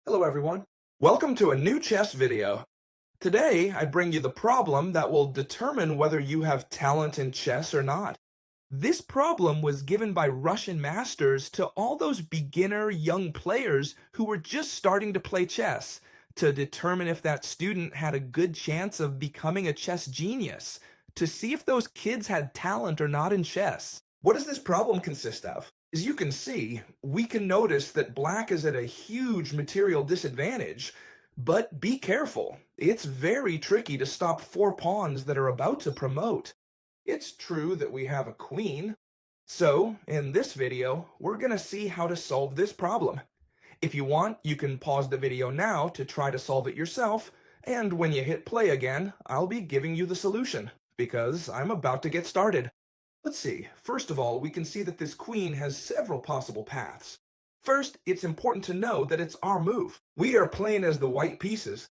Hello everyone. Welcome to a new chess video. Today I bring you the problem that will determine whether you have talent in chess or not. This problem was given by Russian masters to all those beginner young players who were just starting to play chess to determine if that student had a good chance of becoming a chess genius, to see if those kids had talent or not in chess. What does this problem consist of? As you can see, we can notice that black is at a huge material disadvantage, but be careful. It's very tricky to stop four pawns that are about to promote. It's true that we have a queen. So, in this video, we're going to see how to solve this problem. If you want, you can pause the video now to try to solve it yourself, and when you hit play again, I'll be giving you the solution, because I'm about to get started. Let's see. First of all, we can see that this queen has several possible paths. First, it's important to know that it's our move. We are playing as the white pieces.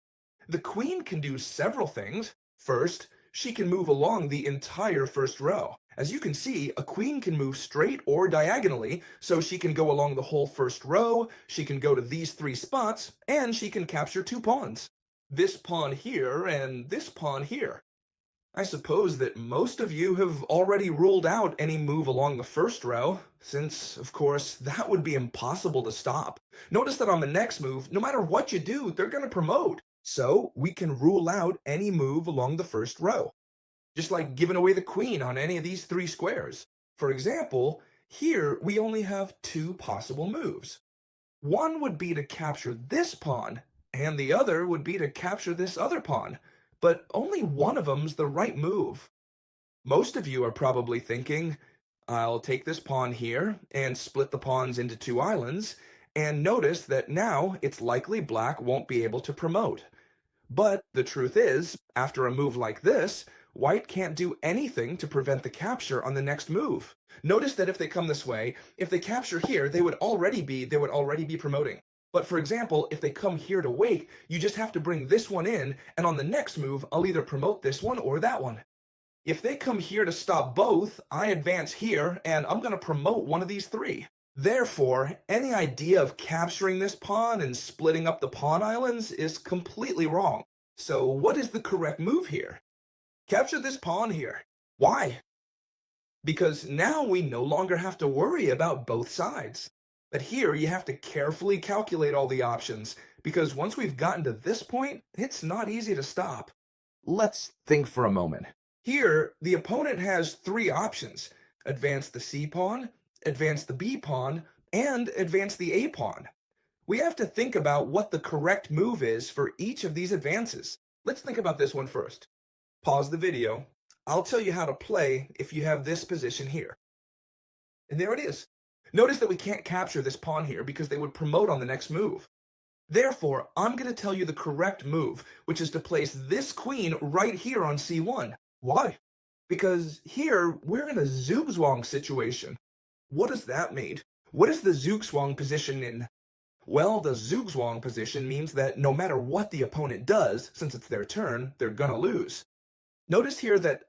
The queen can do several things. First, she can move along the entire first row. As you can see, a queen can move straight or diagonally, so she can go along the whole first row, she can go to these three spots, and she can capture two pawns. This pawn here and this pawn here. I suppose that most of you have already ruled out any move along the first row, since, of course, that would be impossible to stop. Notice that on the next move, no matter what you do, they're going to promote. So we can rule out any move along the first row, just like giving away the queen on any of these three squares. For example, here we only have two possible moves. One would be to capture this pawn, and the other would be to capture this other pawn, but only one of them's the right move. Most of you are probably thinking, I'll take this pawn here and split the pawns into two islands, and notice that now it's likely black won't be able to promote. But the truth is, after a move like this, white can't do anything to prevent the capture on the next move. Notice that if they come this way, if they capture here, they would already be promoting. But for example, if they come here to wake, you just have to bring this one in, and on the next move, I'll either promote this one or that one. If they come here to stop both, I advance here, and I'm going to promote one of these three. Therefore, any idea of capturing this pawn and splitting up the pawn islands is completely wrong. So what is the correct move here? Capture this pawn here. Why? Because now we no longer have to worry about both sides. But here you have to carefully calculate all the options, because once we've gotten to this point, it's not easy to stop. Let's think for a moment. Here, the opponent has three options: advance the C pawn, advance the B pawn, and advance the A pawn. We have to think about what the correct move is for each of these advances. Let's think about this one first. Pause the video. I'll tell you how to play if you have this position here. And there it is. Notice that we can't capture this pawn here because they would promote on the next move. Therefore, I'm going to tell you the correct move, which is to place this queen right here on c1. Why? Because here, we're in a Zugzwang situation. What does that mean? What is the Zugzwang position in? Well, the Zugzwang position means that no matter what the opponent does, since it's their turn, they're gonna lose. Notice here that,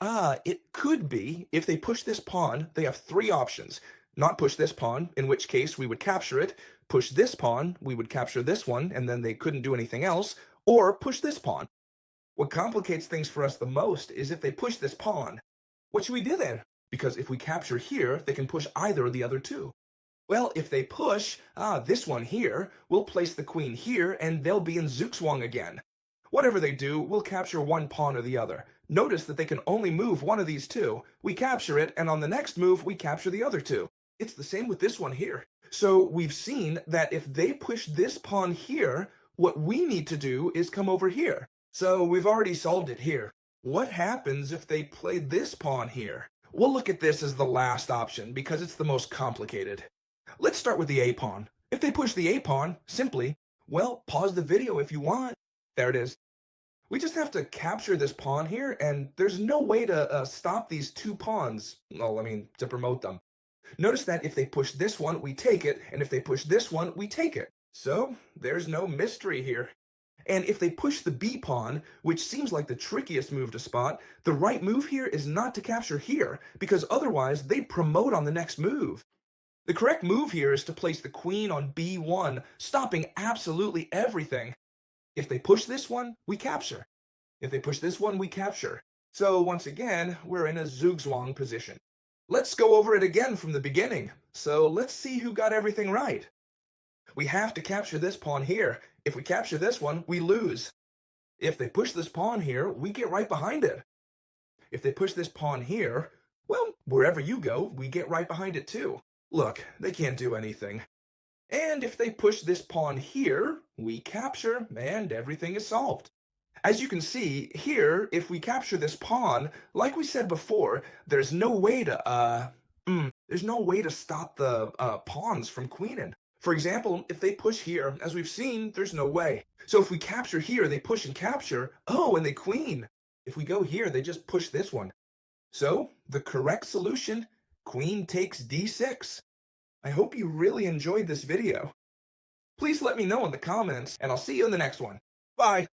it could be, if they push this pawn, they have three options. Not push this pawn, in which case we would capture it. Push this pawn, we would capture this one, and then they couldn't do anything else. Or push this pawn. What complicates things for us the most is if they push this pawn. What should we do then? Because if we capture here, they can push either of the other two. Well, if they push, this one here, we'll place the queen here, and they'll be in Zugzwang again. Whatever they do, we'll capture one pawn or the other. Notice that they can only move one of these two. We capture it, and on the next move, we capture the other two. It's the same with this one here. So we've seen that if they push this pawn here, what we need to do is come over here. So we've already solved it here. What happens if they play this pawn here? We'll look at this as the last option because it's the most complicated. Let's start with the A pawn. If they push the A pawn, simply, well, pause the video if you want. There it is. We just have to capture this pawn here, and there's no way to stop these two pawns. Well, to promote them. Notice that if they push this one, we take it, and if they push this one, we take it. So, there's no mystery here. And if they push the B pawn, which seems like the trickiest move to spot, the right move here is not to capture here, because otherwise they'd promote on the next move. The correct move here is to place the queen on b1, stopping absolutely everything. If they push this one, we capture. If they push this one, we capture. So once again, we're in a Zugzwang position. Let's go over it again from the beginning. So let's see who got everything right. We have to capture this pawn here. If we capture this one, we lose. If they push this pawn here, we get right behind it. If they push this pawn here, well, wherever you go, we get right behind it too. Look, they can't do anything. And if they push this pawn here, we capture, and everything is solved. As you can see, here, if we capture this pawn, like we said before, there's no way to stop the pawns from queening. For example, if they push here, as we've seen, there's no way. So if we capture here, they push and capture, oh, and they queen. If we go here, they just push this one. So, the correct solution, queen takes d6. I hope you really enjoyed this video. Please let me know in the comments, and I'll see you in the next one. Bye!